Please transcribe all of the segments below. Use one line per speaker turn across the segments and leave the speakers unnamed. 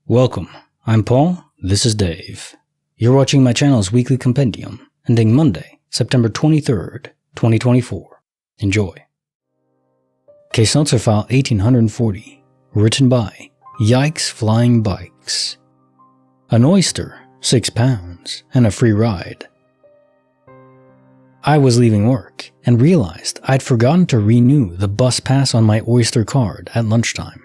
Welcome, I'm Paul, this is Dave. You're watching my channel's weekly compendium, ending Monday, September 23rd, 2024. Enjoy. Case notes are file 1840, written by Yikes Flying Bikes. An oyster, £6, and a free ride. I was leaving work and realized I'd forgotten to renew the bus pass on my Oyster card at lunchtime.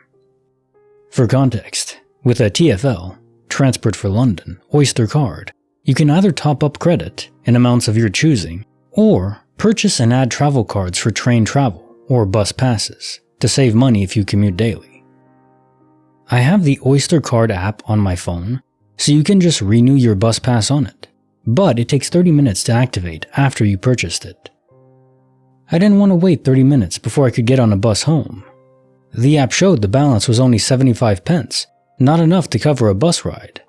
For context, with a TfL, Transport for London, Oyster card, you can either top up credit in amounts of your choosing or purchase and add travel cards for train travel or bus passes to save money if you commute daily. I have the Oyster card app on my phone, so you can just renew your bus pass on it, but it takes 30 minutes to activate after you purchased it. I didn't want to wait 30 minutes before I could get on a bus home. The app showed the balance was only 75 pence, not enough to cover a bus ride.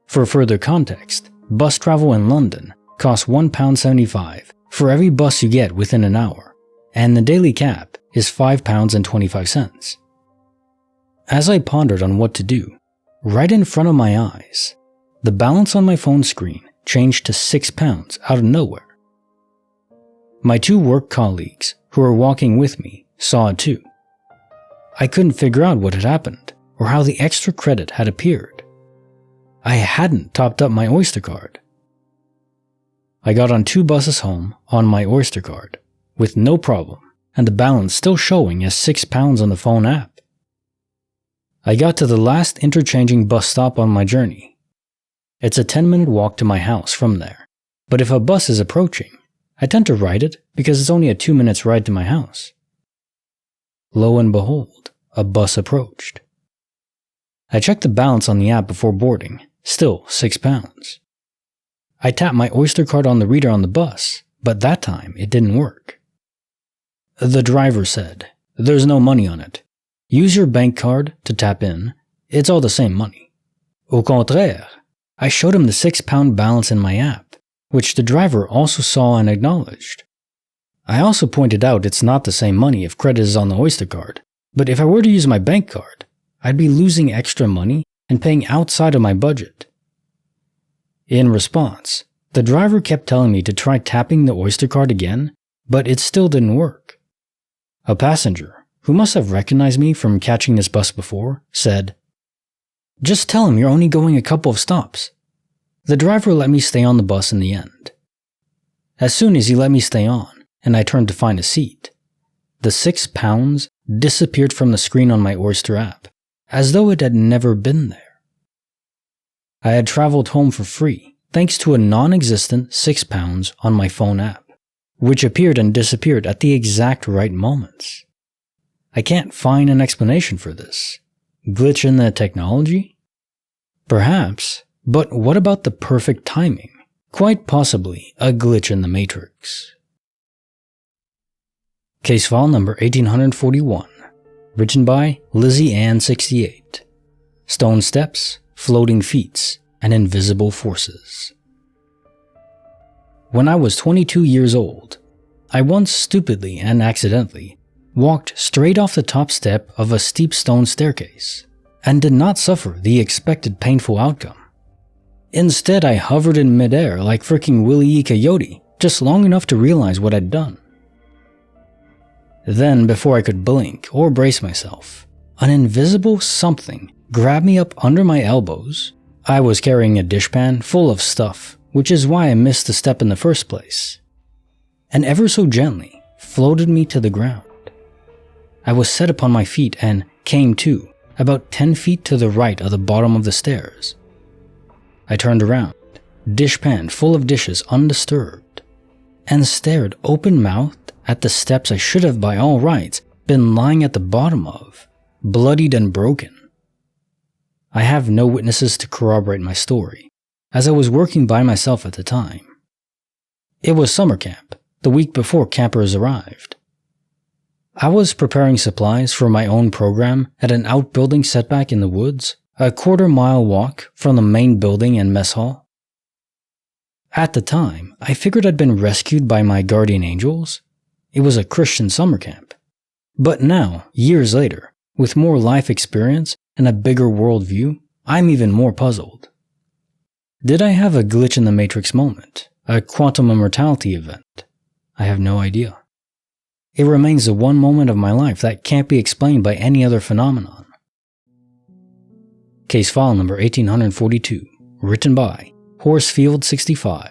For further context, bus travel in London costs £1.75 for every bus you get within an hour, and the daily cap is £5.25. As I pondered on what to do, right in front of my eyes, the balance on my phone screen changed to £6 out of nowhere. My two work colleagues who were walking with me saw it too. I couldn't figure out what had happened or how the extra credit had appeared. I hadn't topped up my Oyster card. I got on 2 buses home on my Oyster card with no problem, and the balance still showing as £6 on the phone app. I got to the last interchanging bus stop on my journey. It's a 10-minute walk to my house from there, but if a bus is approaching, I tend to ride it because it's only a 2 minutes ride to my house. Lo and behold, a bus approached. I checked the balance on the app before boarding, still £6. I tapped my Oyster card on the reader on the bus, but that time it didn't work. The driver said, "There's no money on it. Use your bank card to tap in, it's all the same money." Au contraire, I showed him the £6 balance in my app, which the driver also saw and acknowledged. I also pointed out it's not the same money if credit is on the Oyster card, but if I were to use my bank card, I'd be losing extra money and paying outside of my budget. In response, the driver kept telling me to try tapping the Oyster card again, but it still didn't work. A passenger, who must have recognized me from catching this bus before, said, "Just tell him you're only going a couple of stops." The driver let me stay on the bus in the end. As soon as he let me stay on, and I turned to find a seat, the £6 disappeared from the screen on my Oyster app, as though it had never been there. I had traveled home for free, thanks to a non-existent £6 on my phone app, which appeared and disappeared at the exact right moments. I can't find an explanation for this. Glitch in the technology? Perhaps, but what about the perfect timing? Quite possibly a glitch in the matrix. Case file number 1841, written by Lizzie Ann 68. Stone steps, floating feats, and invisible forces. When I was 22 years old, I once stupidly and accidentally walked straight off the top step of a steep stone staircase and did not suffer the expected painful outcome. Instead, I hovered in midair like fricking Willy E. Coyote, just long enough to realize what I'd done. Then, before I could blink or brace myself, an invisible something grabbed me up under my elbows. I was carrying a dishpan full of stuff, which is why I missed the step in the first place, and ever so gently floated me to the ground. I was set upon my feet and came to about 10 feet to the right of the bottom of the stairs. I turned around, dishpan full of dishes undisturbed, and stared open-mouthed at the steps I should have by all rights been lying at the bottom of, bloodied and broken. I have no witnesses to corroborate my story, as I was working by myself at the time. It was summer camp, the week before campers arrived. I was preparing supplies for my own program at an outbuilding setback in the woods, a quarter-mile walk from the main building and mess hall. At the time, I figured I'd been rescued by my guardian angels. It was a Christian summer camp. But now, years later, with more life experience and a bigger worldview, I'm even more puzzled. Did I have a glitch in the Matrix moment? A quantum immortality event? I have no idea. It remains the one moment of my life that can't be explained by any other phenomenon. Case file number 1842, written by Horsefield65.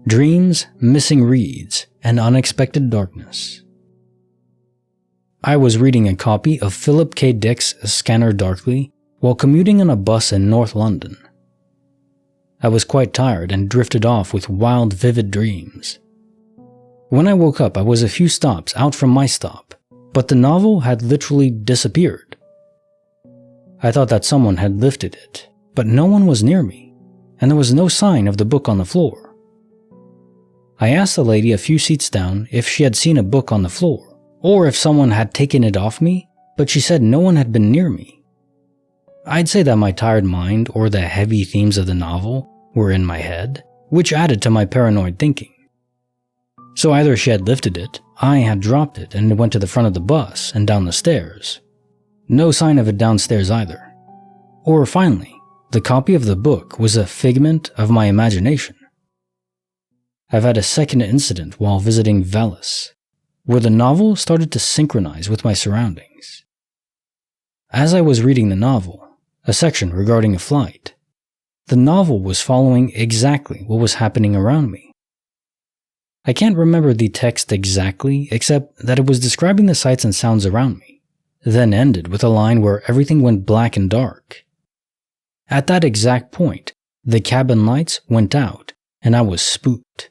Dreams, Missing Reeds, and Unexpected Darkness. I was reading a copy of Philip K. Dick's Scanner Darkly while commuting on a bus in North London. I was quite tired and drifted off with wild, vivid dreams. When I woke up, I was a few stops out from my stop, but the novel had literally disappeared. I thought that someone had lifted it, but no one was near me, and there was no sign of the book on the floor. I asked the lady a few seats down if she had seen a book on the floor, or if someone had taken it off me, but she said no one had been near me. I'd say that my tired mind or the heavy themes of the novel were in my head, which added to my paranoid thinking. So either she had lifted it, I had dropped it and it went to the front of the bus and down the stairs. No sign of it downstairs either. Or finally, the copy of the book was a figment of my imagination. I've had a second incident while visiting Velis, where the novel started to synchronize with my surroundings. As I was reading the novel, a section regarding a flight, the novel was following exactly what was happening around me. I can't remember the text exactly, except that it was describing the sights and sounds around me, then ended with a line where everything went black and dark. At that exact point, the cabin lights went out, and I was spooked.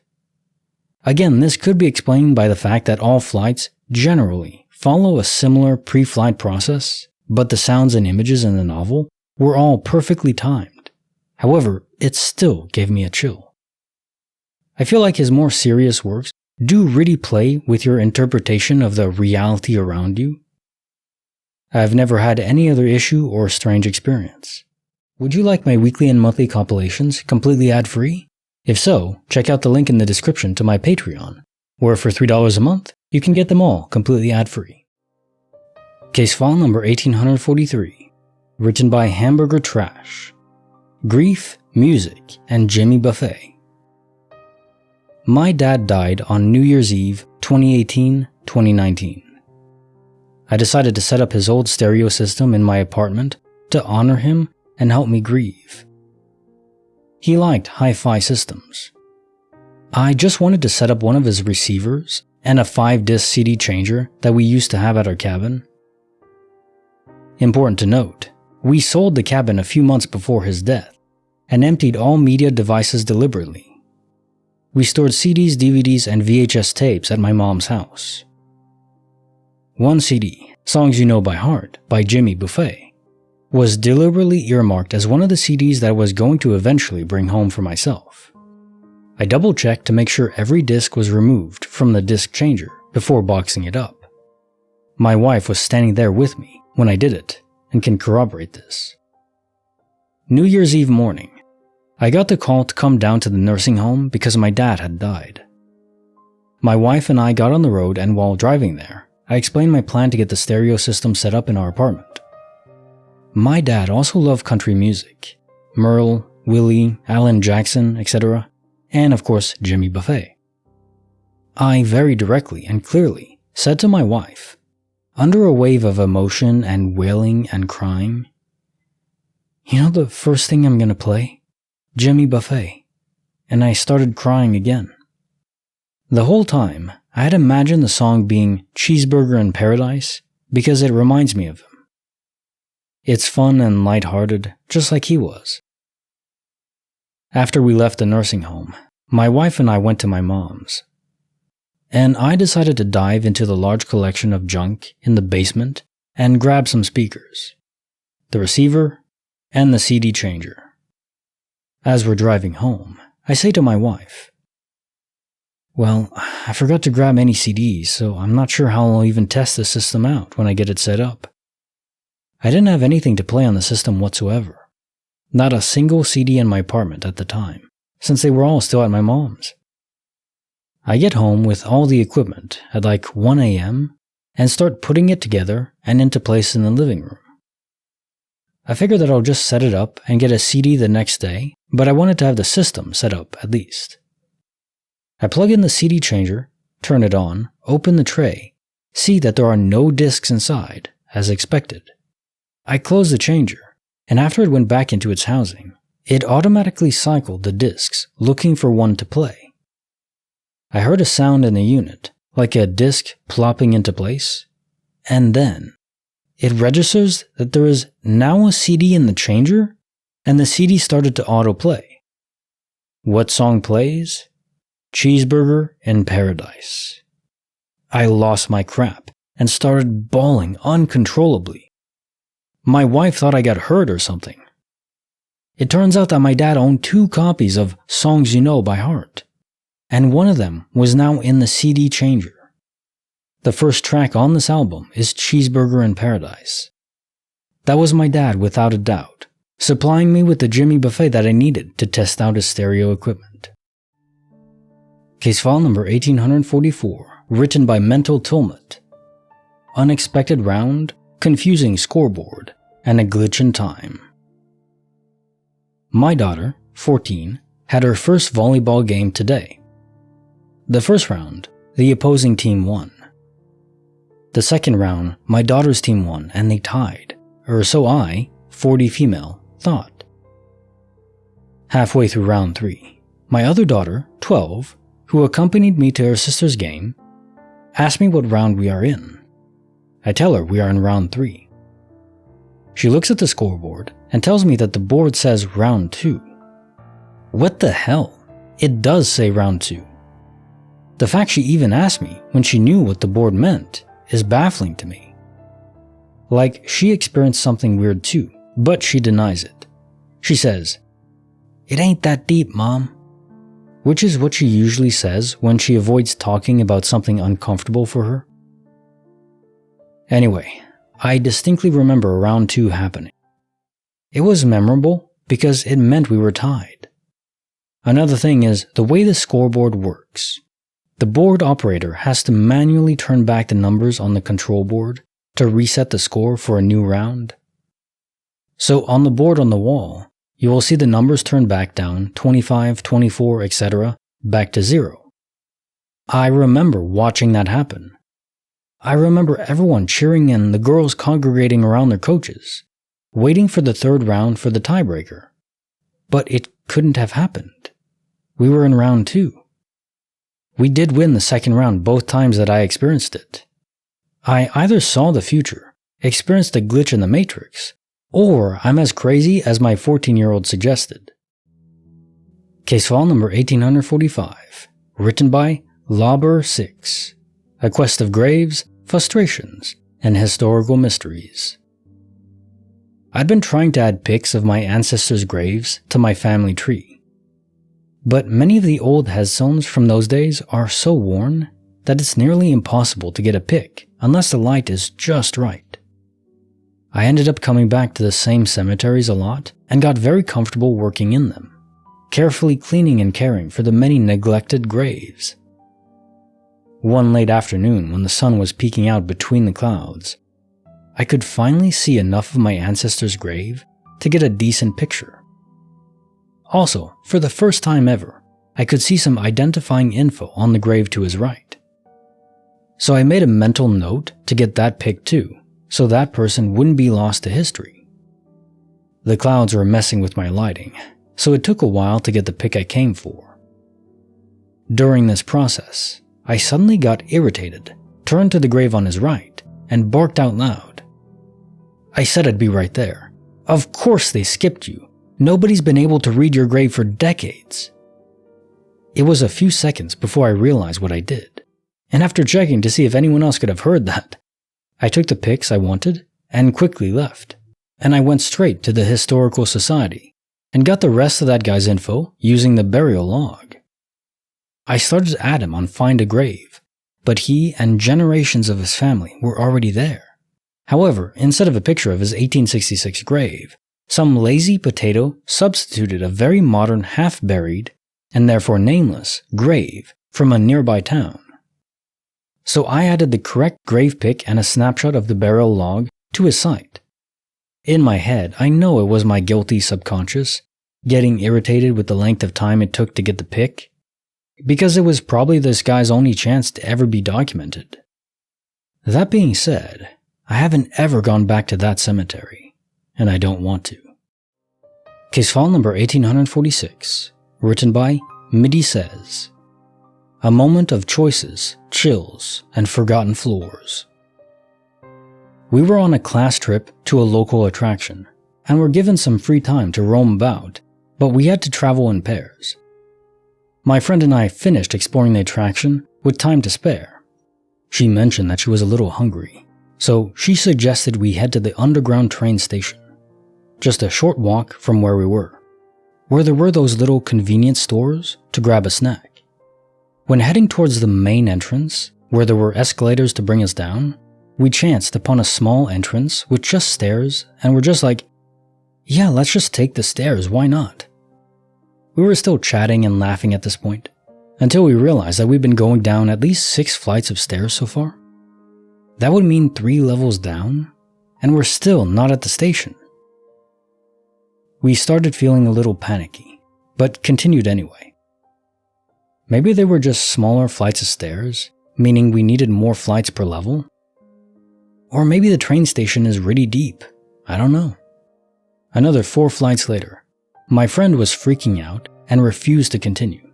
Again, this could be explained by the fact that all flights generally follow a similar pre-flight process, but the sounds and images in the novel were all perfectly timed. However, it still gave me a chill. I feel like his more serious works do really play with your interpretation of the reality around you. I've never had any other issue or strange experience. Would you like my weekly and monthly compilations completely ad-free? If so, check out the link in the description to my Patreon, where for $3 a month, you can get them all completely ad-free. Case file number 1843, written by Hamburger Trash. Grief, Music, and Jimmy Buffett. My dad died on New Year's Eve 2018-2019. I decided to set up his old stereo system in my apartment to honor him and help me grieve. He liked hi-fi systems. I just wanted to set up one of his receivers and a 5-disc CD changer that we used to have at our cabin. Important to note, we sold the cabin a few months before his death and emptied all media devices deliberately. We stored CDs, DVDs, and VHS tapes at my mom's house. One CD, Songs You Know by Heart by Jimmy Buffett, was deliberately earmarked as one of the CDs that I was going to eventually bring home for myself. I double-checked to make sure every disc was removed from the disc changer before boxing it up. My wife was standing there with me when I did it and can corroborate this. New Year's Eve morning, I got the call to come down to the nursing home because my dad had died. My wife and I got on the road, and while driving there, I explained my plan to get the stereo system set up in our apartment. My dad also loved country music, Merle, Willie, Alan Jackson, etc., and of course Jimmy Buffett. I very directly and clearly said to my wife, under a wave of emotion and wailing and crying, "You know the first thing I'm gonna play? Jimmy Buffett." And I started crying again. The whole time, I had imagined the song being Cheeseburger in Paradise because it reminds me of him. It's fun and lighthearted, just like he was. After we left the nursing home, my wife and I went to my mom's, and I decided to dive into the large collection of junk in the basement and grab some speakers, the receiver, and the CD changer. As we're driving home, I say to my wife, "Well, I forgot to grab any CDs, so I'm not sure how I'll even test the system out when I get it set up." I didn't have anything to play on the system whatsoever. Not a single CD in my apartment at the time, since they were all still at my mom's. I get home with all the equipment at like 1 a.m. and start putting it together and into place in the living room. I figured that I'll just set it up and get a CD the next day, but I wanted to have the system set up at least. I plug in the CD changer, turn it on, open the tray, see that there are no discs inside, as expected. I close the changer, and after it went back into its housing, it automatically cycled the discs, looking for one to play. I heard a sound in the unit, like a disc plopping into place, and then it registers that there is now a CD in the changer, and the CD started to autoplay. What song plays? Cheeseburger in Paradise. I lost my crap and started bawling uncontrollably. My wife thought I got hurt or something. It turns out that my dad owned 2 copies of Songs You Know by heart, and one of them was now in the CD changer. The first track on this album is Cheeseburger in Paradise. That was my dad without a doubt, supplying me with the Jimmy Buffett that I needed to test out his stereo equipment. Case file number 1844, written by Mental Tilmut. Unexpected round, confusing scoreboard, and a glitch in time. My daughter, 14, had her first volleyball game today. The first round, the opposing team won. The second round, my daughter's team won and they tied, or so I, 40 female, thought. Halfway through round 3, my other daughter, 12, who accompanied me to her sister's game, asked me what round we are in. I tell her we are in round 3. She looks at the scoreboard and tells me that the board says round 2. What the hell? It does say round 2. The fact she even asked me when she knew what the board meant is baffling to me. Like she experienced something weird too, but she denies it. She says, "It ain't that deep, Mom," which is what she usually says when she avoids talking about something uncomfortable for her. Anyway, I distinctly remember round 2 happening. It was memorable because it meant we were tied. Another thing is the way the scoreboard works. The board operator has to manually turn back the numbers on the control board to reset the score for a new round. So on the board on the wall, you will see the numbers turn back down 25, 24, etc. back to 0. I remember watching that happen. I remember everyone cheering and the girls congregating around their coaches, waiting for the third round for the tiebreaker. But it couldn't have happened. We were in round 2. We did win the second round both times that I experienced it. I either saw the future, experienced a glitch in the matrix, or I'm as crazy as my 14-year-old suggested. Case file number 1845, written by Lauber 6, A Quest of Graves, Frustrations, and Historical Mysteries. I'd been trying to add pics of my ancestors' graves to my family tree. But many of the old headstones from those days are so worn that it's nearly impossible to get a pic unless the light is just right. I ended up coming back to the same cemeteries a lot and got very comfortable working in them, carefully cleaning and caring for the many neglected graves. One late afternoon when the sun was peeking out between the clouds, I could finally see enough of my ancestor's grave to get a decent picture. Also, for the first time ever, I could see some identifying info on the grave to his right. So I made a mental note to get that pic too, so that person wouldn't be lost to history. The clouds were messing with my lighting, so it took a while to get the pic I came for. During this process, I suddenly got irritated, turned to the grave on his right, and barked out loud. I said I'd be right there. Of course they skipped you. Nobody's been able to read your grave for decades. It was a few seconds before I realized what I did, and after checking to see if anyone else could have heard that, I took the pics I wanted and quickly left, and I went straight to the Historical Society and got the rest of that guy's info using the burial log. I started to add him on Find a Grave, but he and generations of his family were already there. However, instead of a picture of his 1866 grave, some lazy potato substituted a very modern half-buried, and therefore nameless, grave from a nearby town. So I added the correct grave pic and a snapshot of the burial log to his site. In my head, I know it was my guilty subconscious, getting irritated with the length of time it took to get the pic, because it was probably this guy's only chance to ever be documented. That being said, I haven't ever gone back to that cemetery, and I don't want to. Case file number 1846, written by Midi Says. A moment of choices, chills, and forgotten floors. We were on a class trip to a local attraction, and were given some free time to roam about, but we had to travel in pairs. My friend and I finished exploring the attraction with time to spare. She mentioned that she was a little hungry, so she suggested we head to the underground train station, just a short walk from where we were, where there were those little convenience stores to grab a snack. When heading towards the main entrance, where there were escalators to bring us down, we chanced upon a small entrance with just stairs and were just like, yeah, let's just take the stairs, why not? We were still chatting and laughing at this point, until we realized that we'd been going down at least 6 flights of stairs so far. That would mean 3 levels down, and we're still not at the station. We started feeling a little panicky, but continued anyway. Maybe they were just smaller flights of stairs, meaning we needed more flights per level? Or maybe the train station is really deep, I don't know. Another 4 flights later, my friend was freaking out and refused to continue.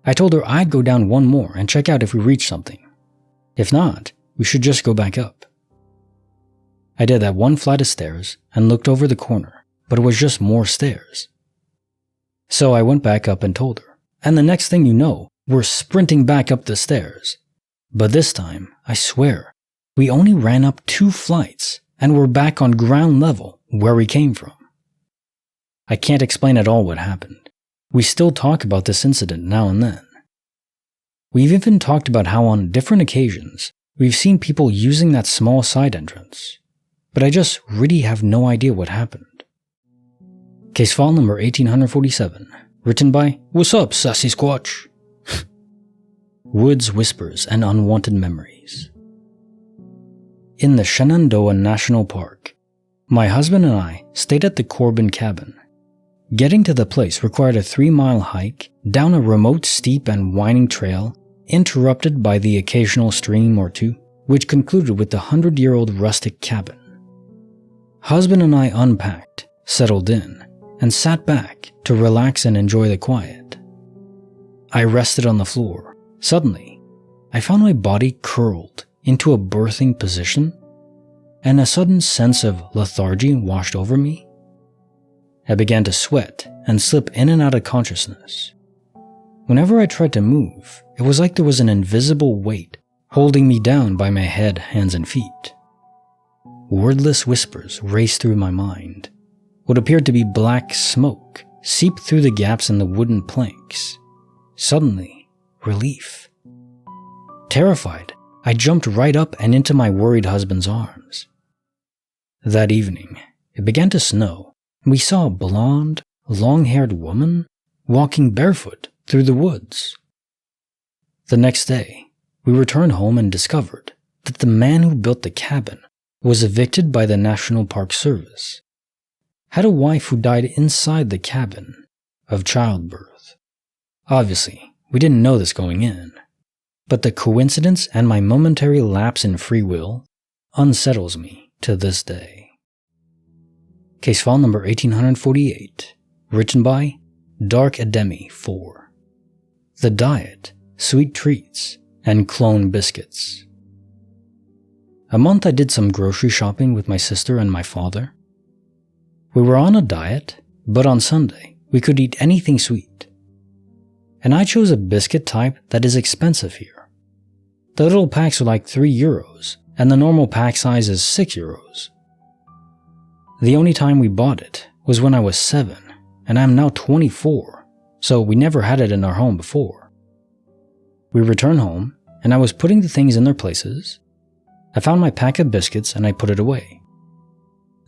I told her I'd go down 1 more and check out if we reached something. If not, we should just go back up. I did that 1 flight of stairs and looked over the corner, but it was just more stairs. So I went back up and told her, and the next thing you know, we're sprinting back up the stairs. But this time, I swear, we only ran up 2 flights and were back on ground level where we came from. I can't explain at all what happened. We still talk about this incident now and then. We've even talked about how on different occasions we've seen people using that small side entrance, but I just really have no idea what happened. Case file number 1847, written by What's Up, Sassy Squatch? Woods, Whispers, and Unwanted Memories. In the Shenandoah National Park, my husband and I stayed at the Corbin cabin. Getting to the place required a 3-mile hike down a remote, steep, and winding trail interrupted by the occasional stream or two, which concluded with the 100-year-old rustic cabin. Husband and I unpacked, settled in, and sat back to relax and enjoy the quiet. I rested on the floor. Suddenly, I found my body curled into a birthing position, and a sudden sense of lethargy washed over me. I began to sweat and slip in and out of consciousness. Whenever I tried to move, it was like there was an invisible weight holding me down by my head, hands, and feet. Wordless whispers raced through my mind. What appeared to be black smoke seeped through the gaps in the wooden planks. Suddenly, relief. Terrified, I jumped right up and into my worried husband's arms. That evening, it began to snow, and we saw a blonde, long-haired woman walking barefoot through the woods. The next day, we returned home and discovered that the man who built the cabin was evicted by the National Park Service, had a wife who died inside the cabin of childbirth. Obviously, we didn't know this going in, but the coincidence and my momentary lapse in free will unsettles me to this day. Case file number 1848, written by Dark Edemi 4. The Diet, Sweet Treats, and Clone Biscuits. A month I did some grocery shopping with my sister and my father. We were on a diet, but on Sunday we could eat anything sweet. And I chose a biscuit type that is expensive here. The little packs are like €3, and the normal pack size is €6. The only time we bought it was when I was 7, and I'm now 24, so we never had it in our home before. We returned home, and I was putting the things in their places. I found my pack of biscuits and I put it away.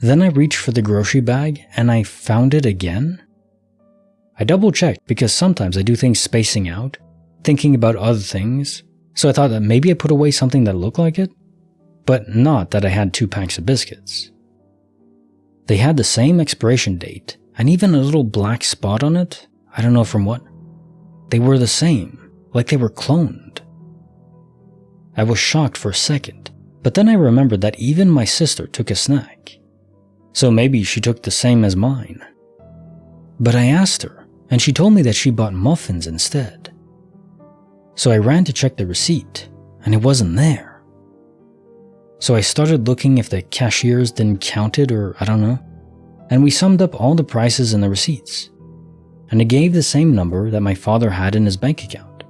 Then I reached for the grocery bag and I found it again. I double-checked because sometimes I do things spacing out, thinking about other things, so I thought that maybe I put away something that looked like it, but not that I had 2 packs of biscuits. They had the same expiration date, and even a little black spot on it, I don't know from what. They were the same, like they were cloned. I was shocked for a second, but then I remembered that even my sister took a snack. So maybe she took the same as mine. But I asked her, and she told me that she bought muffins instead. So I ran to check the receipt, and it wasn't there. So I started looking if the cashiers didn't count it or I don't know, and we summed up all the prices in the receipts, and it gave the same number that my father had in his bank account.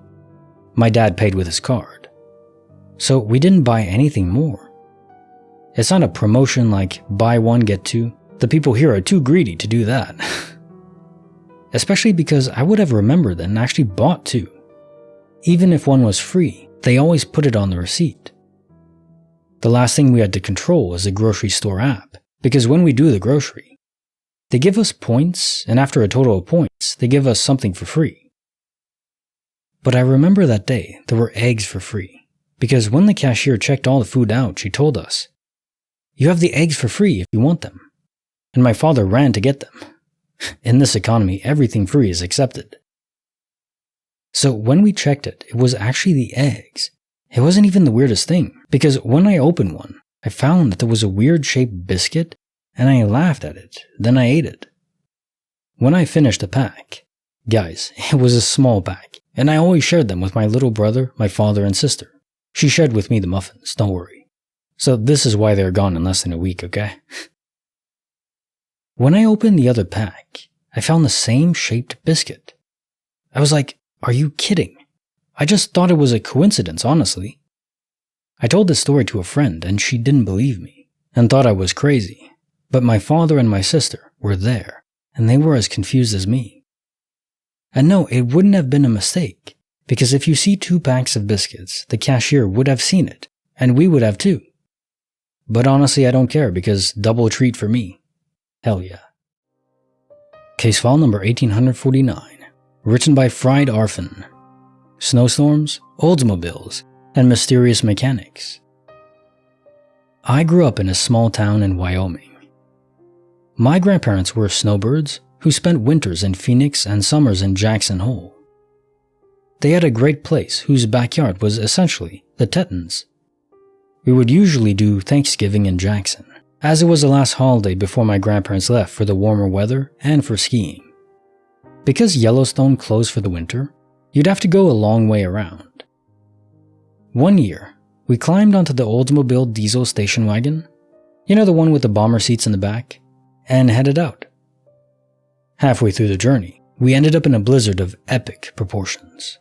My dad paid with his card. So we didn't buy anything more. It's not a promotion like buy one get two. The people here are too greedy to do that. Especially because I would have remembered and actually bought two. Even if one was free, they always put it on the receipt. The last thing we had to control is the grocery store app, because when we do the grocery, they give us points, and after a total of points, they give us something for free. But I remember that day there were eggs for free. Because when the cashier checked all the food out, she told us, "You have the eggs for free if you want them." And my father ran to get them. In this economy, everything free is accepted. So when we checked it, it was actually the eggs. It wasn't even the weirdest thing, because when I opened one, I found that there was a weird-shaped biscuit, and I laughed at it, then I ate it. When I finished the pack, guys, it was a small pack, and I always shared them with my little brother, my father, and sister. She shared with me the muffins, don't worry. So this is why they're gone in less than a week, okay? When I opened the other pack, I found the same shaped biscuit. I was like, are you kidding? I just thought it was a coincidence, honestly. I told this story to a friend and she didn't believe me and thought I was crazy. But my father and my sister were there and they were as confused as me. And no, it wouldn't have been a mistake. Because if you see 2 packs of biscuits, the cashier would have seen it, and we would have too. But honestly, I don't care because double treat for me. Hell yeah. Case file number 1849, written by Fried Arfin. Snowstorms, Oldsmobiles, and mysterious mechanics. I grew up in a small town in Wyoming. My grandparents were snowbirds who spent winters in Phoenix and summers in Jackson Hole. They had a great place whose backyard was essentially the Tetons. We would usually do Thanksgiving in Jackson, as it was the last holiday before my grandparents left for the warmer weather and for skiing. Because Yellowstone closed for the winter, you'd have to go a long way around. One year, we climbed onto the Oldsmobile diesel station wagon, you know the one with the bomber seats in the back, and headed out. Halfway through the journey, we ended up in a blizzard of epic proportions.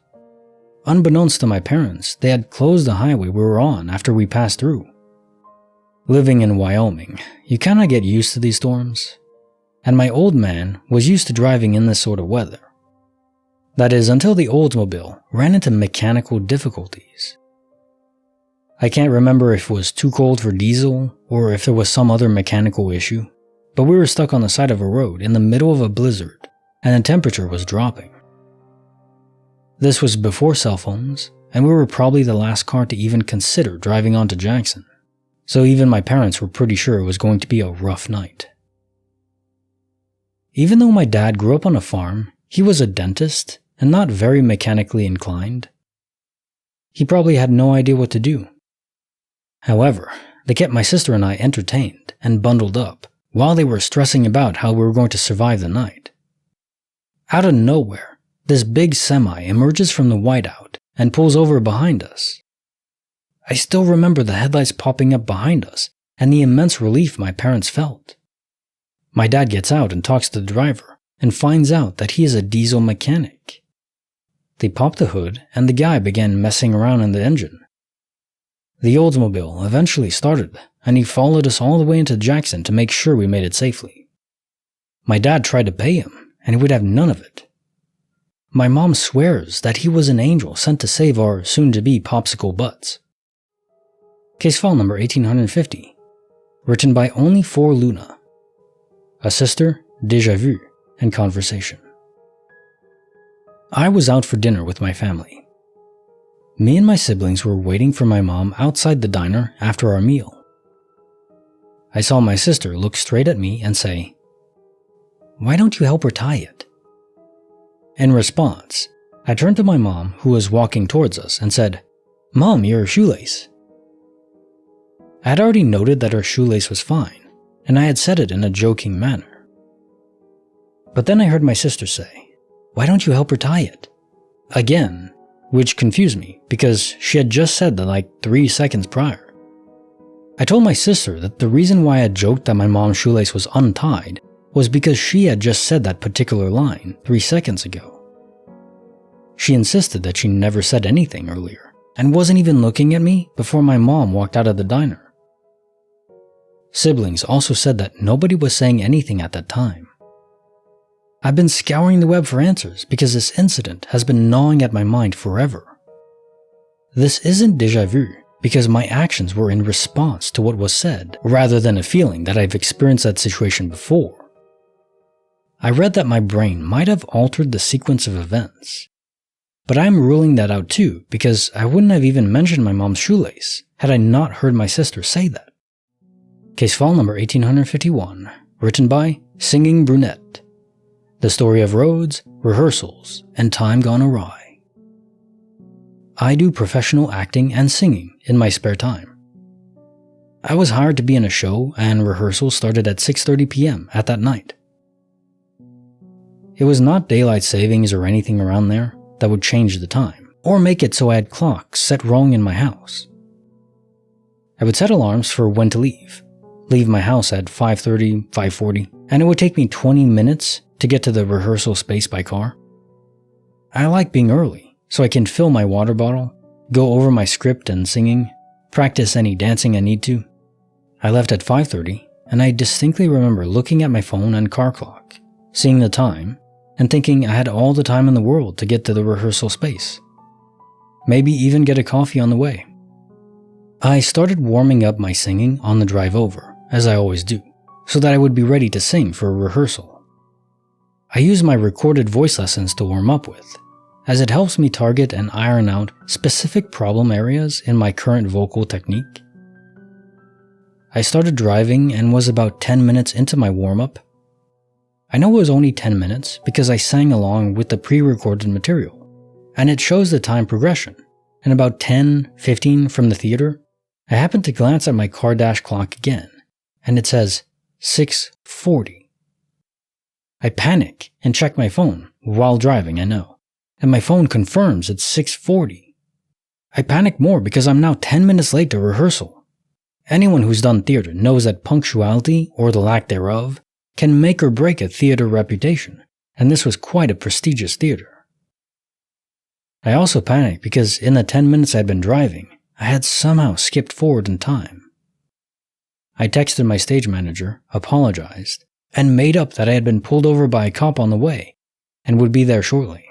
Unbeknownst to my parents, they had closed the highway we were on after we passed through. Living in Wyoming, you kinda get used to these storms, and my old man was used to driving in this sort of weather. That is, until the Oldsmobile ran into mechanical difficulties. I can't remember if it was too cold for diesel or if there was some other mechanical issue, but we were stuck on the side of a road in the middle of a blizzard, and the temperature was dropping. This was before cell phones, and we were probably the last car to even consider driving on to Jackson, so even my parents were pretty sure it was going to be a rough night. Even though my dad grew up on a farm, he was a dentist and not very mechanically inclined. He probably had no idea what to do. However, they kept my sister and I entertained and bundled up while they were stressing about how we were going to survive the night. Out of nowhere, this big semi emerges from the whiteout and pulls over behind us. I still remember the headlights popping up behind us and the immense relief my parents felt. My dad gets out and talks to the driver and finds out that he is a diesel mechanic. They popped the hood and the guy began messing around in the engine. The Oldsmobile eventually started and he followed us all the way into Jackson to make sure we made it safely. My dad tried to pay him and he would have none of it. My mom swears that he was an angel sent to save our soon-to-be popsicle butts. Case file number 1850, written by Only for Luna. A sister, déjà vu, and conversation. I was out for dinner with my family. Me and my siblings were waiting for my mom outside the diner after our meal. I saw my sister look straight at me and say, "Why don't you help her tie it?" In response, I turned to my mom, who was walking towards us, and said, "Mom, your shoelace." I had already noted that her shoelace was fine, and I had said it in a joking manner. But then I heard my sister say, "Why don't you help her tie it?" Again, which confused me because she had just said that like 3 seconds prior. I told my sister that the reason why I had joked that my mom's shoelace was untied was because she had just said that particular line 3 seconds ago. She insisted that she never said anything earlier and wasn't even looking at me before my mom walked out of the diner. Siblings also said that nobody was saying anything at that time. I've been scouring the web for answers because this incident has been gnawing at my mind forever. This isn't déjà vu because my actions were in response to what was said rather than a feeling that I've experienced that situation before. I read that my brain might have altered the sequence of events. But I'm ruling that out too because I wouldn't have even mentioned my mom's shoelace had I not heard my sister say that. Case file number 1851, written by Singing Brunette. The story of roads, rehearsals, and time gone awry. I do professional acting and singing in my spare time. I was hired to be in a show and rehearsals started at 6:30 p.m. at that night. It was not daylight savings or anything around there that would change the time, or make it so I had clocks set wrong in my house. I would set alarms for when to leave my house at 5:30, 5:40, and it would take me 20 minutes to get to the rehearsal space by car. I like being early, so I can fill my water bottle, go over my script and singing, practice any dancing I need to. I left at 5:30, and I distinctly remember looking at my phone and car clock, seeing the time, and thinking I had all the time in the world to get to the rehearsal space. Maybe even get a coffee on the way. I started warming up my singing on the drive over, as I always do, so that I would be ready to sing for a rehearsal. I use my recorded voice lessons to warm up with, as it helps me target and iron out specific problem areas in my current vocal technique. I started driving and was about 10 minutes into my warm-up. I know it was only 10 minutes because I sang along with the pre-recorded material, and it shows the time progression. And about 10-15 from the theater, I happened to glance at my car dash clock again, and it says 6:40. I panic and check my phone while driving, I know, and my phone confirms it's 6:40. I panic more because I'm now 10 minutes late to rehearsal. Anyone who's done theater knows that punctuality, or the lack thereof, can make or break a theater reputation, and this was quite a prestigious theater. I also panicked because in the 10 minutes I'd been driving, I had somehow skipped forward in time. I texted my stage manager, apologized, and made up that I had been pulled over by a cop on the way and would be there shortly.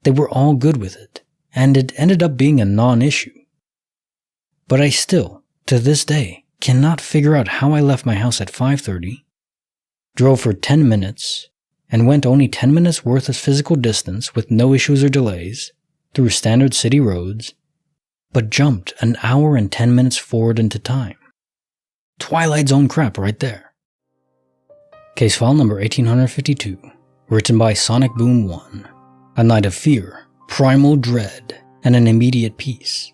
They were all good with it, and it ended up being a non-issue. But I still, to this day, cannot figure out how I left my house at 5:30, drove for 10 minutes, and went only 10 minutes worth of physical distance with no issues or delays through standard city roads, but jumped an hour and 10 minutes forward into time. Twilight Zone crap right there. Case file number 1852, written by Sonic Boom 1. A night of fear, primal dread, and an immediate peace.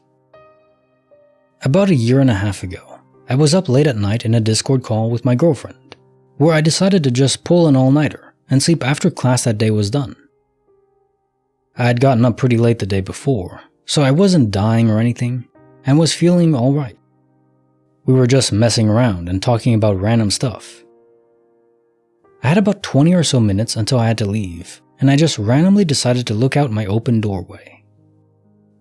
About a year and a half ago, I was up late at night in a Discord call with my girlfriend, where I decided to just pull an all-nighter and sleep after class that day was done. I had gotten up pretty late the day before, so I wasn't dying or anything, and was feeling alright. We were just messing around and talking about random stuff. I had about 20 or so minutes until I had to leave, and I just randomly decided to look out my open doorway.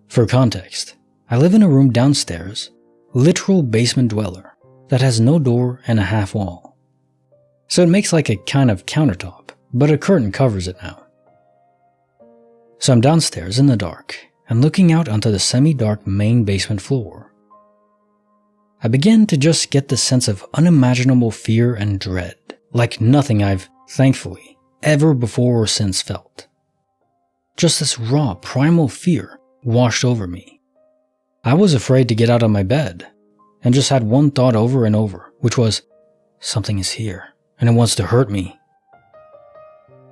For context, I live in a room downstairs, literal basement dweller, that has no door and a half wall. So it makes like a kind of countertop, but a curtain covers it now. So I'm downstairs in the dark and looking out onto the semi-dark main basement floor. I began to just get this sense of unimaginable fear and dread, like nothing I've, thankfully, ever before or since felt. Just this raw, primal fear washed over me. I was afraid to get out of my bed, and just had one thought over and over. which was, "Something is here, and it wants to hurt me."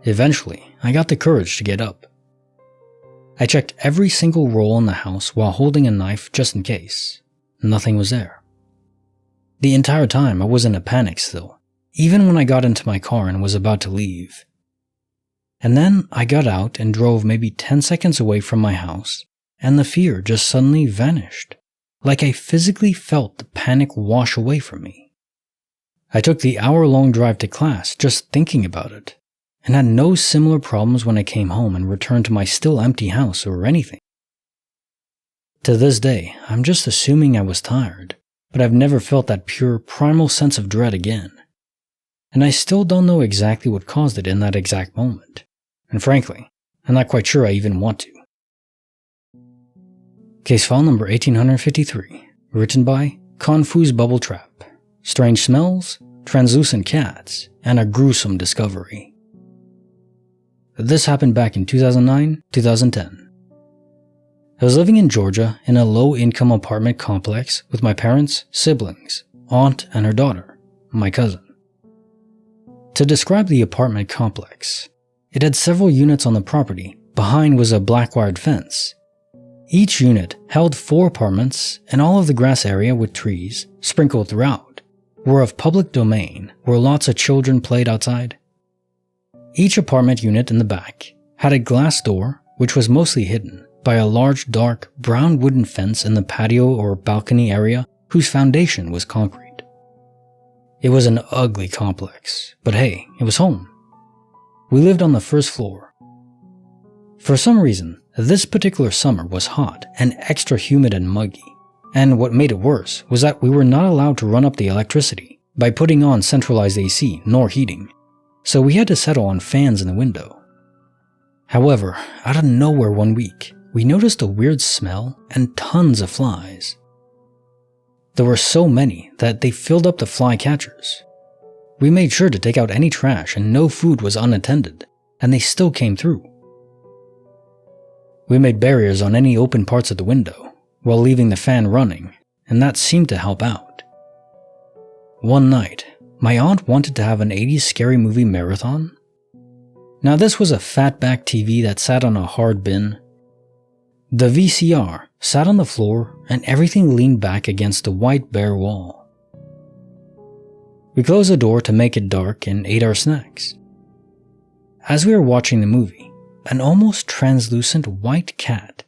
Eventually, I got the courage to get up. I checked every single roll in the house while holding a knife just in case. Nothing was there. The entire time I was in a panic still, even when I got into my car and was about to leave. And then I got out and drove maybe 10 seconds away from my house, and the fear just suddenly vanished, like I physically felt the panic wash away from me. I took the hour-long drive to class just thinking about it, and had no similar problems when I came home and returned to my still empty house or anything. To this day, I'm just assuming I was tired, but I've never felt that pure, primal sense of dread again. And I still don't know exactly what caused it in that exact moment. And frankly, I'm not quite sure I even want to. Case file number 1853, written by Confuse Bubble Trap, Strange Smells, Translucent Cats, and a Gruesome Discovery. This happened back in 2009-2010. I was living in Georgia in a low-income apartment complex with my parents, siblings, aunt, and her daughter, my cousin. To describe the apartment complex, it had several units on the property. Behind was a black-wired fence. Each unit held 4 apartments, and all of the grass area with trees, sprinkled throughout, were of public domain where lots of children played outside. Each apartment unit in the back had a glass door which was mostly hidden by a large dark brown wooden fence in the patio or balcony area whose foundation was concrete. It was an ugly complex, but hey, it was home. We lived on the first floor. For some reason, this particular summer was hot and extra humid and muggy, and what made it worse was that we were not allowed to run up the electricity by putting on centralized AC nor heating, so we had to settle on fans in the window. However, out of nowhere one week, we noticed a weird smell and tons of flies. There were so many that they filled up the fly catchers. We made sure to take out any trash and no food was unattended, and they still came through. We made barriers on any open parts of the window while leaving the fan running, and that seemed to help out. One night, my aunt wanted to have an 80s scary movie marathon. Now this was a fatback TV that sat on a hard bin. The VCR sat on the floor and everything leaned back against the white bare wall. We closed the door to make it dark and ate our snacks. As we were watching the movie, an almost translucent white cat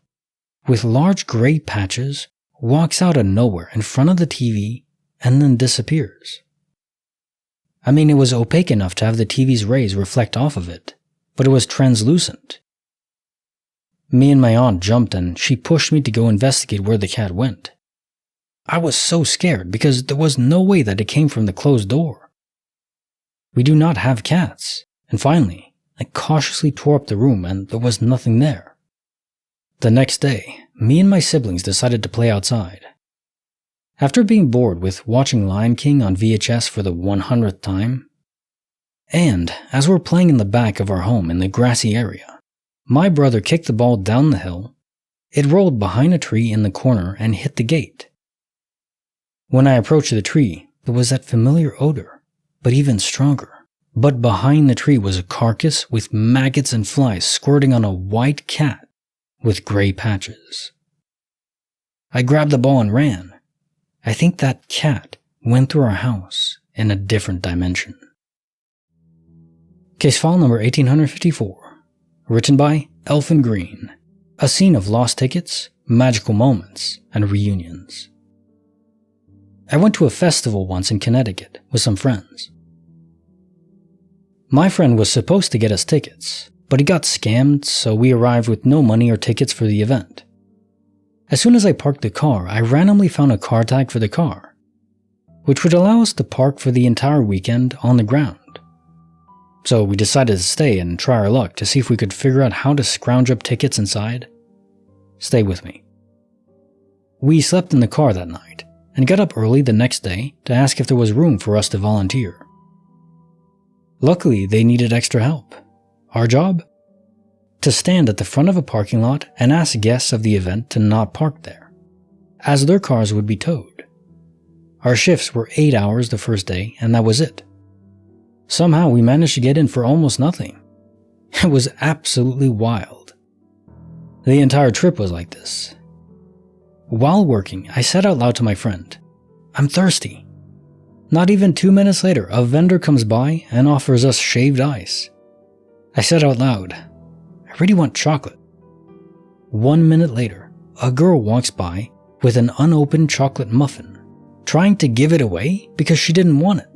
with large gray patches walks out of nowhere in front of the TV and then disappears. I mean, it was opaque enough to have the TV's rays reflect off of it, but it was translucent. Me and my aunt jumped and she pushed me to go investigate where the cat went. I was so scared because there was no way that it came from the closed door. We do not have cats, and finally, I cautiously tore up the room and there was nothing there. The next day, me and my siblings decided to play outside. After being bored with watching Lion King on VHS for the 100th time, and as we're playing in the back of our home in the grassy area, my brother kicked the ball down the hill. It rolled behind a tree in the corner and hit the gate. When I approached the tree, there was that familiar odor, but even stronger. But behind the tree was a carcass with maggots and flies squirting on a white cat with gray patches. I grabbed the ball and ran. I think that cat went through our house in a different dimension. Case file number 1854, written by Elfin Green, a scene of lost tickets, magical moments, and reunions. I went to a festival once in Connecticut with some friends. My friend was supposed to get us tickets, but he got scammed, so we arrived with no money or tickets for the event. As soon as I parked the car, I randomly found a car tag for the car, which would allow us to park for the entire weekend on the ground. So we decided to stay and try our luck to see if we could figure out how to scrounge up tickets inside. Stay with me. We slept in the car that night and got up early the next day to ask if there was room for us to volunteer. Luckily, they needed extra help. Our job? To stand at the front of a parking lot and ask guests of the event to not park there, as their cars would be towed. Our shifts were 8 hours the first day, and that was it. Somehow we managed to get in for almost nothing. It was absolutely wild. The entire trip was like this. While working, I said out loud to my friend, "I'm thirsty." Not even 2 minutes later, a vendor comes by and offers us shaved ice. I said out loud, "I really want chocolate." 1 minute later, a girl walks by with an unopened chocolate muffin, trying to give it away because she didn't want it.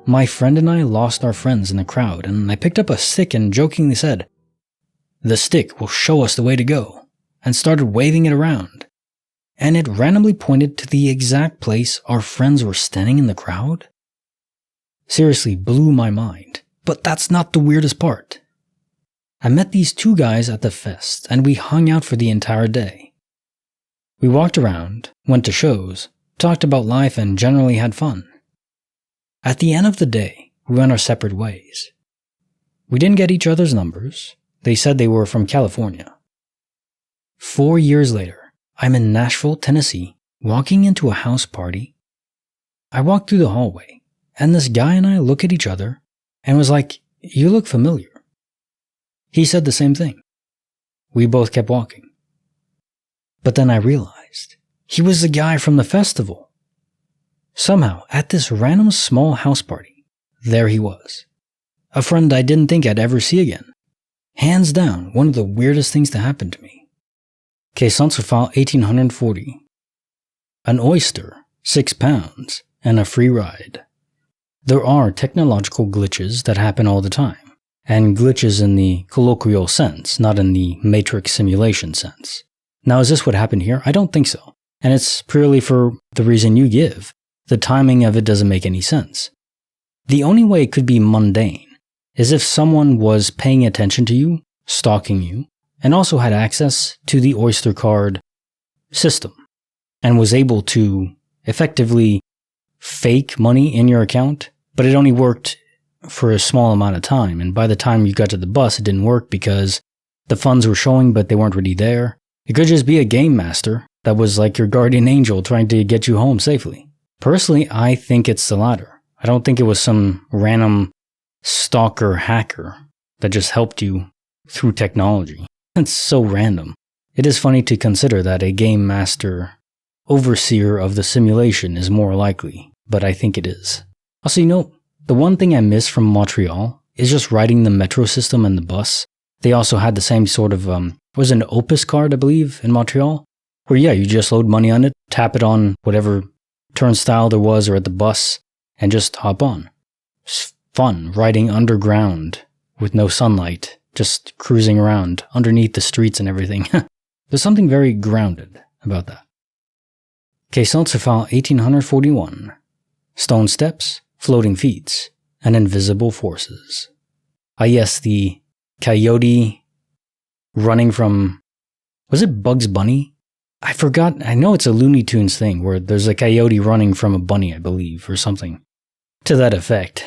My friend and I lost our friends in the crowd, and I picked up a stick and jokingly said, "The stick will show us the way to go," and started waving it around. And it randomly pointed to the exact place our friends were standing in the crowd. Seriously blew my mind, but that's not the weirdest part. I met these two guys at the fest, and we hung out for the entire day. We walked around, went to shows, talked about life, and generally had fun. At the end of the day, we went our separate ways. We didn't get each other's numbers. They said they were from California. 4 years later, I'm in Nashville, Tennessee, walking into a house party. I walked through the hallway, and this guy and I look at each other and was like, "You look familiar." He said the same thing. We both kept walking. But then I realized he was the guy from the festival. Somehow, at this random small house party, there he was. A friend I didn't think I'd ever see again. Hands down, one of the weirdest things to happen to me. Caissons file 1840. An oyster, 6 pounds, and a free ride. There are technological glitches that happen all the time, and glitches in the colloquial sense, not in the matrix simulation sense. Now, is this what happened here? I don't think so, and it's purely for the reason you give. The timing of it doesn't make any sense. The only way it could be mundane is if someone was paying attention to you, stalking you, and also had access to the Oyster card system, and was able to effectively fake money in your account, but it only worked for a small amount of time, and by the time you got to the bus, it didn't work because the funds were showing, but they weren't really there. It could just be a game master that was like your guardian angel trying to get you home safely. Personally, I think it's the latter. I don't think it was some random stalker hacker that just helped you through technology. It's so random. It is funny to consider that a game master overseer of the simulation is more likely, but I think it is. Also, the one thing I miss from Montreal is just riding the metro system and the bus. They also had the same sort of, was an Opus card, I believe, in Montreal, where you just load money on it, tap it on whatever turnstile there was or at the bus, and just hop on. It's fun, riding underground with no sunlight, just cruising around underneath the streets and everything. There's something very grounded about that. Caissons file 1841. Stone steps, floating feats, and invisible forces. Ah yes, the coyote running from, was it Bugs Bunny? I forgot, I know it's a Looney Tunes thing where there's a coyote running from a bunny, I believe, or something to that effect.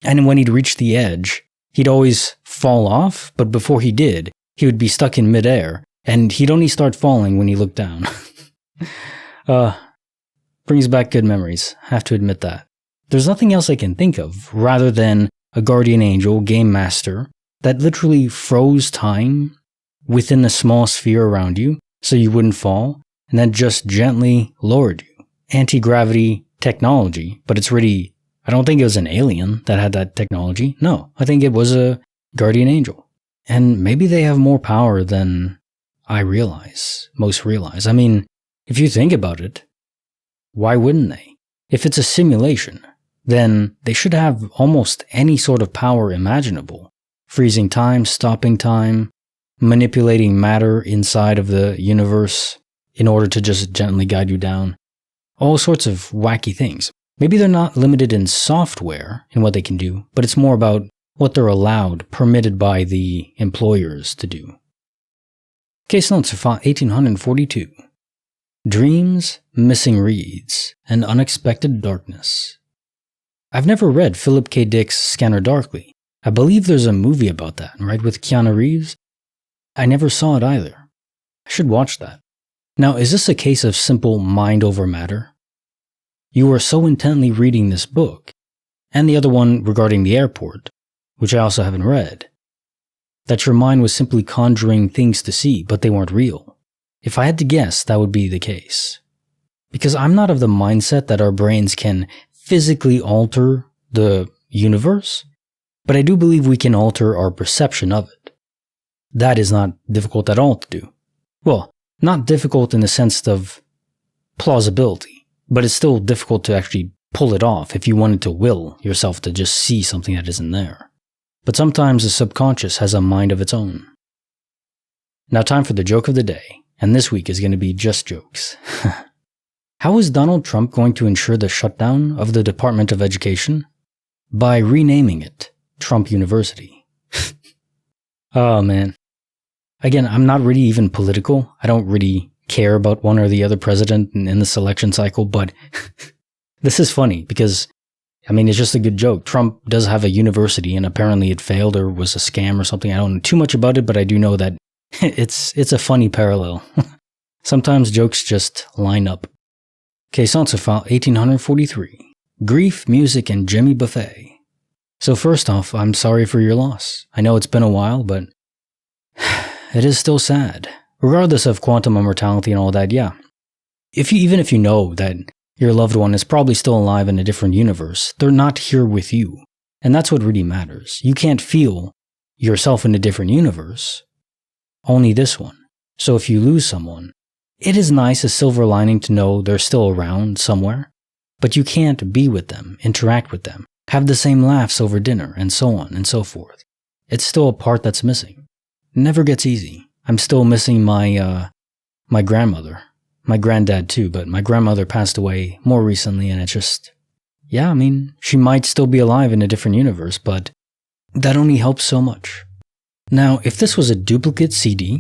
And when he'd reach the edge, he'd always fall off, but before he did, he would be stuck in midair, and he'd only start falling when he looked down. Brings back good memories, have to admit that. There's nothing else I can think of, rather than a guardian angel, game master, that literally froze time within the small sphere around you, so you wouldn't fall, and then just gently lowered you. Anti-gravity technology, but it's really, I don't think it was an alien that had that technology. No, I think it was a guardian angel. And maybe they have more power than most realize. I mean, if you think about it, why wouldn't they? If it's a simulation, then they should have almost any sort of power imaginable. Freezing time, stopping time, manipulating matter inside of the universe in order to just gently guide you down. All sorts of wacky things. Maybe they're not limited in software in what they can do, but it's more about what they're allowed, permitted by the employers to do. Caissons file 1842. Dreams, missing reeds, and unexpected darkness. I've never read Philip K. Dick's Scanner Darkly. I believe there's a movie about that, right, with Keanu Reeves? I never saw it either. I should watch that. Now, is this a case of simple mind over matter? You were so intently reading this book, and the other one regarding the airport, which I also haven't read, that your mind was simply conjuring things to see, but they weren't real. If I had to guess, that would be the case. Because I'm not of the mindset that our brains can physically alter the universe, but I do believe we can alter our perception of it. That is not difficult at all to do. Well, not difficult in the sense of plausibility, but it's still difficult to actually pull it off if you wanted to will yourself to just see something that isn't there. But sometimes the subconscious has a mind of its own. Now time for the joke of the day, and this week is going to be just jokes. How is Donald Trump going to ensure the shutdown of the Department of Education? By renaming it Trump University. Oh man. Again, I'm not really even political. I don't really care about one or the other president in this election cycle, but this is funny because, it's just a good joke. Trump does have a university and apparently it failed or was a scam or something. I don't know too much about it, but I do know that it's a funny parallel. Sometimes jokes just line up. Okay, Census File 1843. Grief, Music, and Jimmy Buffett. So first off, I'm sorry for your loss. I know it's been a while, but it is still sad. Regardless of quantum immortality and all that, yeah. Even if you know that your loved one is probably still alive in a different universe, they're not here with you. And that's what really matters. You can't feel yourself in a different universe. Only this one. So if you lose someone, it is nice, a silver lining to know they're still around somewhere, but you can't be with them, interact with them, have the same laughs over dinner, and so on and so forth. It's still a part that's missing. It never gets easy. I'm still missing my grandmother. My granddad too, but my grandmother passed away more recently, and it's just, she might still be alive in a different universe, but that only helps so much. Now, if this was a duplicate CD,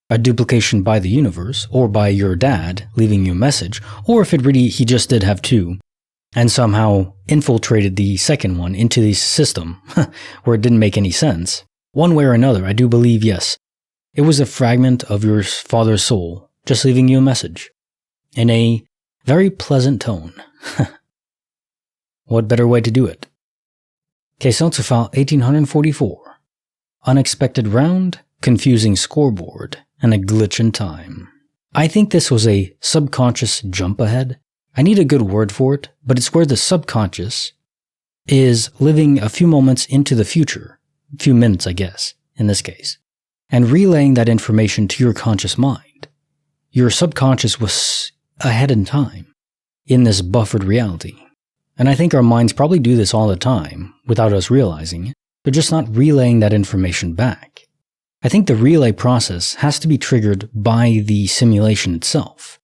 a duplication by the universe, or by your dad leaving you a message, or if he just did have two, and somehow infiltrated the second one into the system, where it didn't make any sense, one way or another, I do believe, yes, it was a fragment of your father's soul, just leaving you a message, in a very pleasant tone. What better way to do it? Okay, Census File 1844. Unexpected round, confusing scoreboard, and a glitch in time. I think this was a subconscious jump ahead. I need a good word for it, but it's where the subconscious is living a few moments into the future, a few minutes I guess, in this case, and relaying that information to your conscious mind. Your subconscious was ahead in time, in this buffered reality. And I think our minds probably do this all the time, without us realizing it. They're just not relaying that information back. I think the relay process has to be triggered by the simulation itself.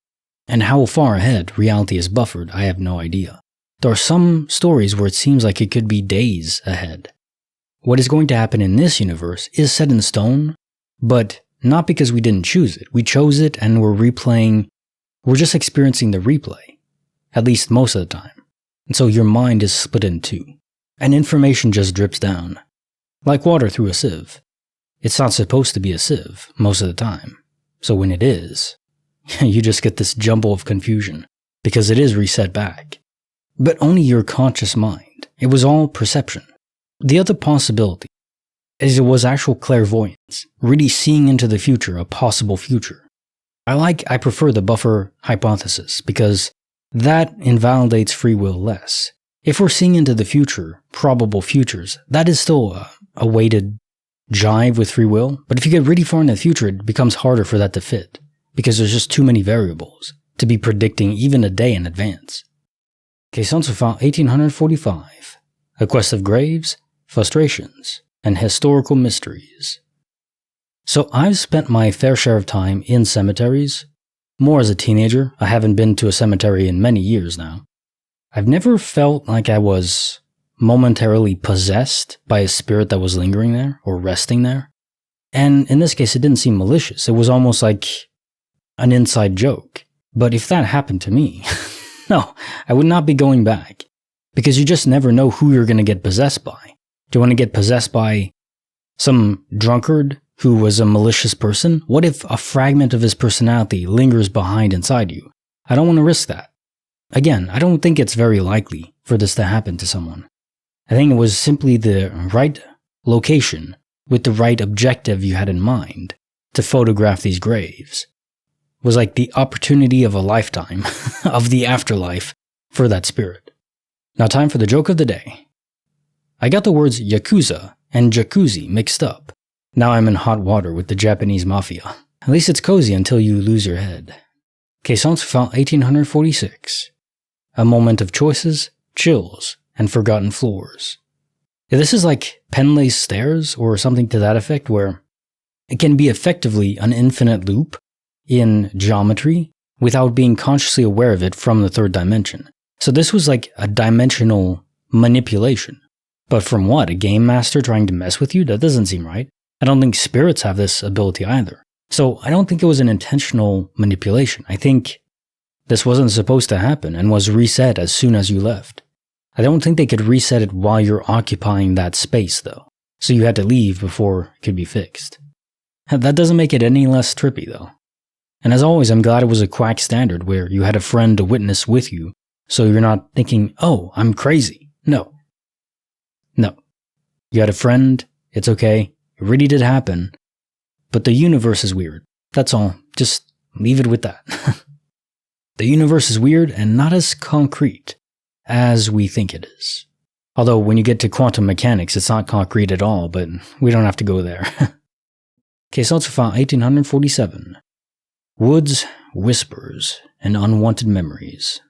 And how far ahead reality is buffered, I have no idea. There are some stories where it seems like it could be days ahead. What is going to happen in this universe is set in stone, but not because we didn't choose it. We chose it and we're just experiencing the replay, at least most of the time. And so your mind is split in two, and information just drips down, like water through a sieve. It's not supposed to be a sieve most of the time, so when it is, you just get this jumble of confusion, because it is reset back. But only your conscious mind. It was all perception. The other possibility is it was actual clairvoyance, really seeing into the future, a possible future. I prefer the buffer hypothesis, because that invalidates free will less. If we're seeing into the future, probable futures, that is still a weighted jive with free will. But if you get really far in the future, it becomes harder for that to fit, because there's just too many variables to be predicting even a day in advance. Okay, Census File 1845. A Quest of Graves, Frustrations, and Historical Mysteries. So I've spent my fair share of time in cemeteries. More as a teenager. I haven't been to a cemetery in many years now. I've never felt like I was momentarily possessed by a spirit that was lingering there or resting there. And in this case, it didn't seem malicious. It was almost like an inside joke. But if that happened to me, no, I would not be going back. Because you just never know who you're going to get possessed by. Do you want to get possessed by some drunkard who was a malicious person? What if a fragment of his personality lingers behind inside you? I don't want to risk that. again, I don't think it's very likely for this to happen to someone. I think it was simply the right location with the right objective you had in mind to photograph these graves. It was like the opportunity of a lifetime of the afterlife for that spirit. Now time for the joke of the day. I got the words Yakuza and Jacuzzi mixed up. Now I'm in hot water with the Japanese mafia. At least it's cozy until you lose your head. Caissons felt 1846. A moment of choices, chills, and forgotten floors. This is like Penley's stairs or something to that effect, where it can be effectively an infinite loop in geometry without being consciously aware of it from the third dimension. So this was like a dimensional manipulation. But from what? A game master trying to mess with you? That doesn't seem right. I don't think spirits have this ability either. So I don't think it was an intentional manipulation. I think this wasn't supposed to happen and was reset as soon as you left. I don't think they could reset it while you're occupying that space though. So you had to leave before it could be fixed. That doesn't make it any less trippy though. And as always, I'm glad it was a quack standard where you had a friend to witness with you, so you're not thinking, oh, I'm crazy. No. You had a friend, it's okay, it really did happen, but the universe is weird. That's all. Just leave it with that. The universe is weird and not as concrete as we think it is. Although when you get to quantum mechanics, it's not concrete at all, but we don't have to go there. Caissons found 1847. Woods, whispers, and unwanted memories.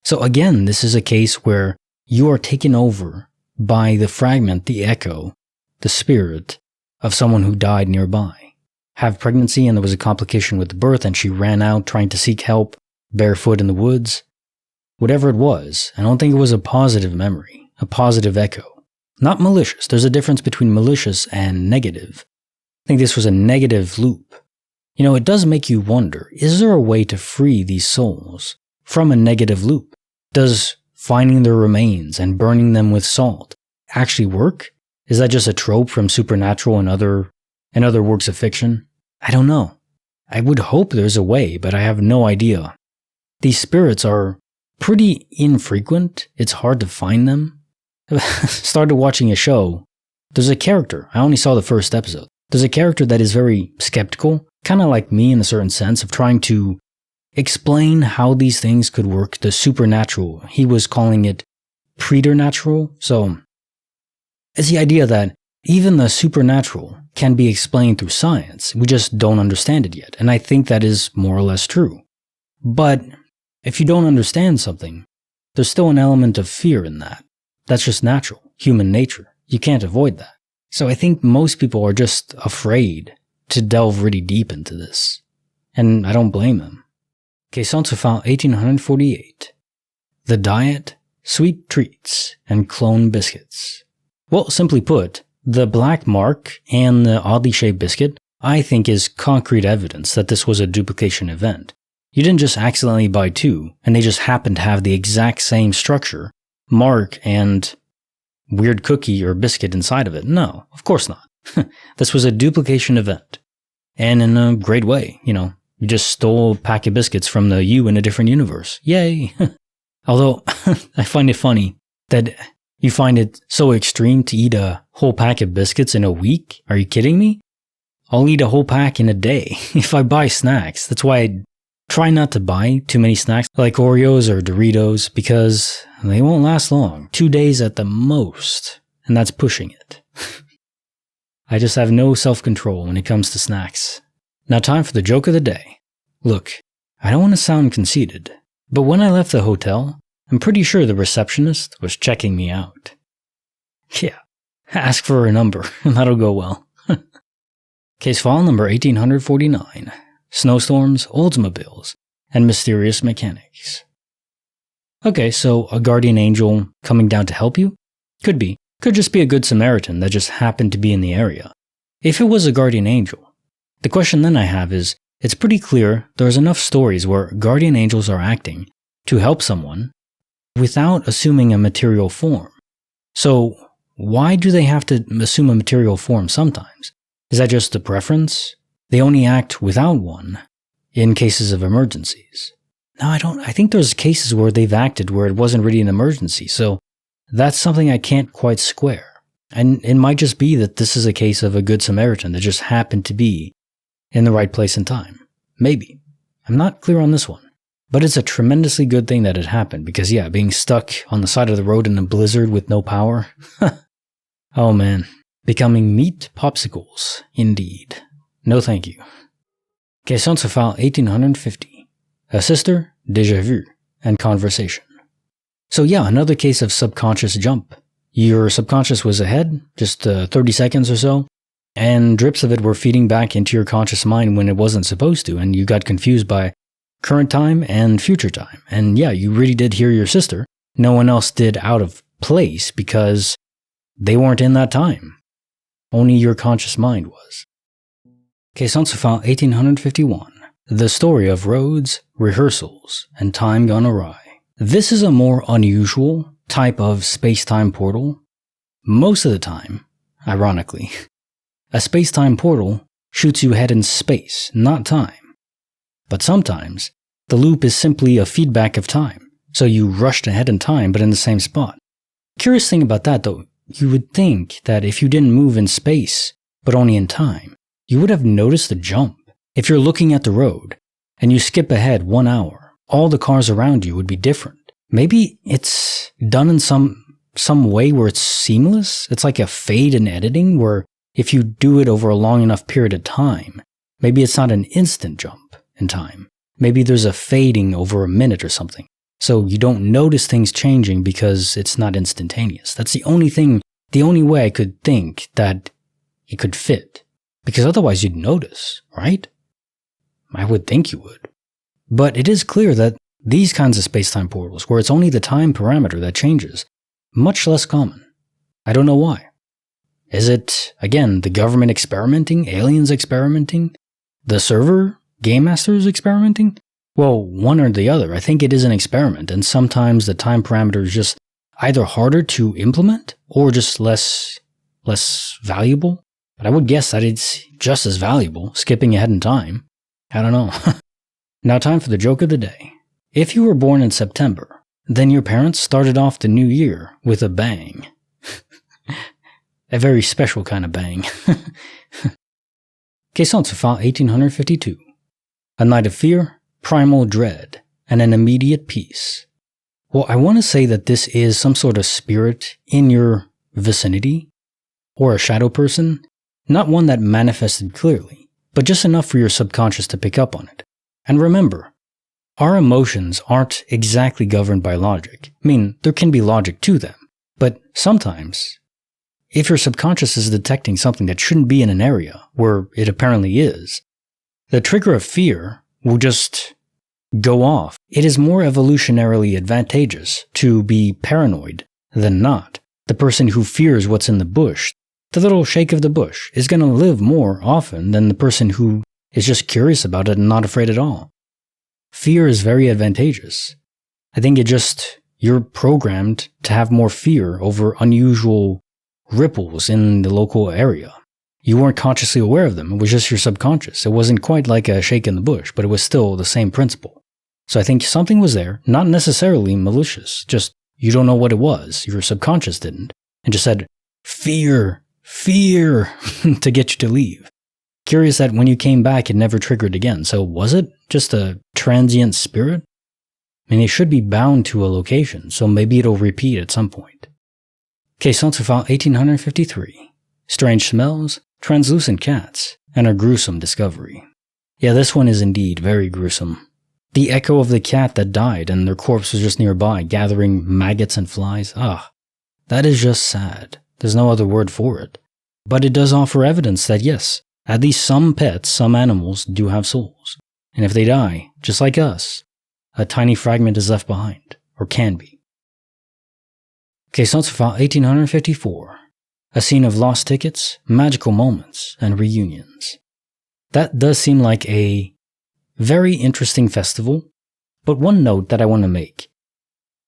So again, this is a case where you are taken over by the fragment, the echo, the spirit of someone who died nearby. Have pregnancy and there was a complication with the birth and she ran out trying to seek help, barefoot in the woods. Whatever it was, I don't think it was a positive memory, a positive echo. Not malicious. There's a difference between malicious and negative. I think this was a negative loop. You know, it does make you wonder, is there a way to free these souls from a negative loop? Does finding their remains and burning them with salt actually work? Is that just a trope from Supernatural and other works of fiction? I don't know. I would hope there's a way, but I have no idea. These spirits are pretty infrequent. It's hard to find them. Started watching a show. There's a character. I only saw the first episode. There's a character that is very skeptical, kind of like me in a certain sense, of trying to explain how these things could work, the supernatural. He was calling it preternatural. So it's the idea that even the supernatural can be explained through science. We just don't understand it yet. And I think that is more or less true. But if you don't understand something, there's still an element of fear in that. That's just natural, human nature. You can't avoid that. So I think most people are just afraid to delve really deep into this. And I don't blame them. Caissons found 1848. The diet, sweet treats, and clone biscuits. Well, simply put, the black mark and the oddly shaped biscuit, I think, is concrete evidence that this was a duplication event. You didn't just accidentally buy two, and they just happened to have the exact same structure, mark, and weird cookie or biscuit inside of it. No, of course not. This was a duplication event. And in a great way, you just stole a pack of biscuits from the you in a different universe. Yay! Although, I find it funny that you find it so extreme to eat a whole pack of biscuits in a week. Are you kidding me? I'll eat a whole pack in a day if I buy snacks. That's why I try not to buy too many snacks like Oreos or Doritos because they won't last long. 2 days at the most, and that's pushing it. I just have no self-control when it comes to snacks. Now time for the joke of the day. Look, I don't want to sound conceited, but when I left the hotel, I'm pretty sure the receptionist was checking me out. Yeah, ask for a number, and that'll go well. Case file number 1849. Snowstorms, Oldsmobiles, and mysterious mechanics. Okay, so a guardian angel coming down to help you? Could be. Could just be a good Samaritan that just happened to be in the area. If it was a guardian angel, the question then I have is, it's pretty clear there's enough stories where guardian angels are acting to help someone without assuming a material form. So why do they have to assume a material form sometimes? Is that just a preference? They only act without one in cases of emergencies. No, I don't. I think there's cases where they've acted where it wasn't really an emergency. So that's something I can't quite square. And it might just be that this is a case of a good Samaritan that just happened to be in the right place and time. Maybe. I'm not clear on this one. But it's a tremendously good thing that it happened because, yeah, being stuck on the side of the road in a blizzard with no power. Oh man. Becoming meat popsicles. Indeed. No thank you. Question to file 1850. A sister, déjà vu, and conversation. So yeah, another case of subconscious jump. Your subconscious was ahead, just 30 seconds or so, and drips of it were feeding back into your conscious mind when it wasn't supposed to, and you got confused by current time and future time. And yeah, you really did hear your sister. No one else did out of place because they weren't in that time. Only your conscious mind was. Question to file 1851. The story of roads, rehearsals, and time gone awry. This is a more unusual type of space-time portal. Most of the time, ironically, a space-time portal shoots you ahead in space, not time. But sometimes, the loop is simply a feedback of time, so you rushed ahead in time but in the same spot. Curious thing about that though, you would think that if you didn't move in space, but only in time, you would have noticed the jump. If you're looking at the road, and you skip ahead 1 hour, all the cars around you would be different. Maybe it's done in some way where it's seamless. It's like a fade in editing where if you do it over a long enough period of time, maybe it's not an instant jump in time. Maybe there's a fading over a minute or something. So you don't notice things changing because it's not instantaneous. That's the only way I could think that it could fit. Because otherwise you'd notice, right? I would think you would. But it is clear that these kinds of space-time portals, where it's only the time parameter that changes, much less common. I don't know why. Is it, again, the government experimenting, aliens experimenting, the server, game masters experimenting? Well, one or the other. I think it is an experiment, and sometimes the time parameter is just either harder to implement or just less valuable. But I would guess that it's just as valuable, skipping ahead in time. I don't know. Now time for the joke of the day. If you were born in September, then your parents started off the new year with a bang. A very special kind of bang. Question to file 1852. A night of fear, primal dread, and an immediate peace. Well, I want to say that this is some sort of spirit in your vicinity, or a shadow person, not one that manifested clearly, but just enough for your subconscious to pick up on it. And remember, our emotions aren't exactly governed by logic. I mean, there can be logic to them, but sometimes, if your subconscious is detecting something that shouldn't be in an area where it apparently is, the trigger of fear will just go off. It is more evolutionarily advantageous to be paranoid than not. The person who fears what's in the bush, the little shake of the bush, is going to live more often than the person who is just curious about it and not afraid at all. Fear is very advantageous. I think you're programmed to have more fear over unusual ripples in the local area. You weren't consciously aware of them. It was just your subconscious. It wasn't quite like a shake in the bush, but it was still the same principle. So I think something was there, not necessarily malicious, just you don't know what it was. Your subconscious didn't, and just said, fear, to get you to leave. Curious that when you came back, it never triggered again. So was it just a transient spirit? I mean, it should be bound to a location, so maybe it'll repeat at some point. Question to file 1853. Strange smells, translucent cats, and a gruesome discovery. Yeah, this one is indeed very gruesome. The echo of the cat that died and their corpse was just nearby, gathering maggots and flies. That is just sad. There's no other word for it. But it does offer evidence that yes, at least some pets, some animals do have souls. And if they die, just like us, a tiny fragment is left behind, or can be. Question to file 1854. A scene of lost tickets, magical moments, and reunions. That does seem like a very interesting festival, but one note that I want to make.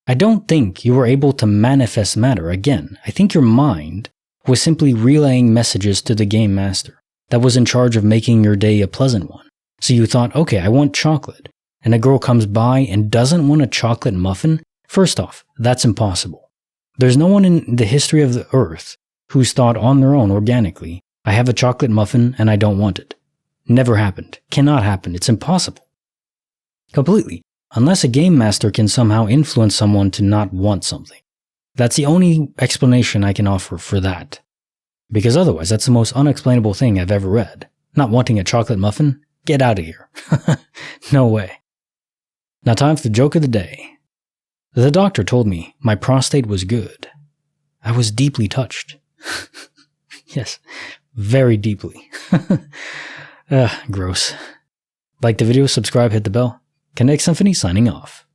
I don't think you were able to manifest matter again. I think your mind was simply relaying messages to the game master that was in charge of making your day a pleasant one. So you thought, okay, I want chocolate. and a girl comes by and doesn't want a chocolate muffin, first off, that's impossible. There's no one in the history of the earth who's thought on their own organically, I have a chocolate muffin and I don't want it. Never happened. Cannot happen. It's impossible. Completely. Unless a game master can somehow influence someone to not want something. That's the only explanation I can offer for that. Because otherwise, that's the most unexplainable thing I've ever read. Not wanting a chocolate muffin? Get out of here. No way. Now time for the joke of the day. The doctor told me my prostate was good. I was deeply touched. Yes, very deeply. Gross. Like the video, subscribe, hit the bell. Kinetic Symphony signing off.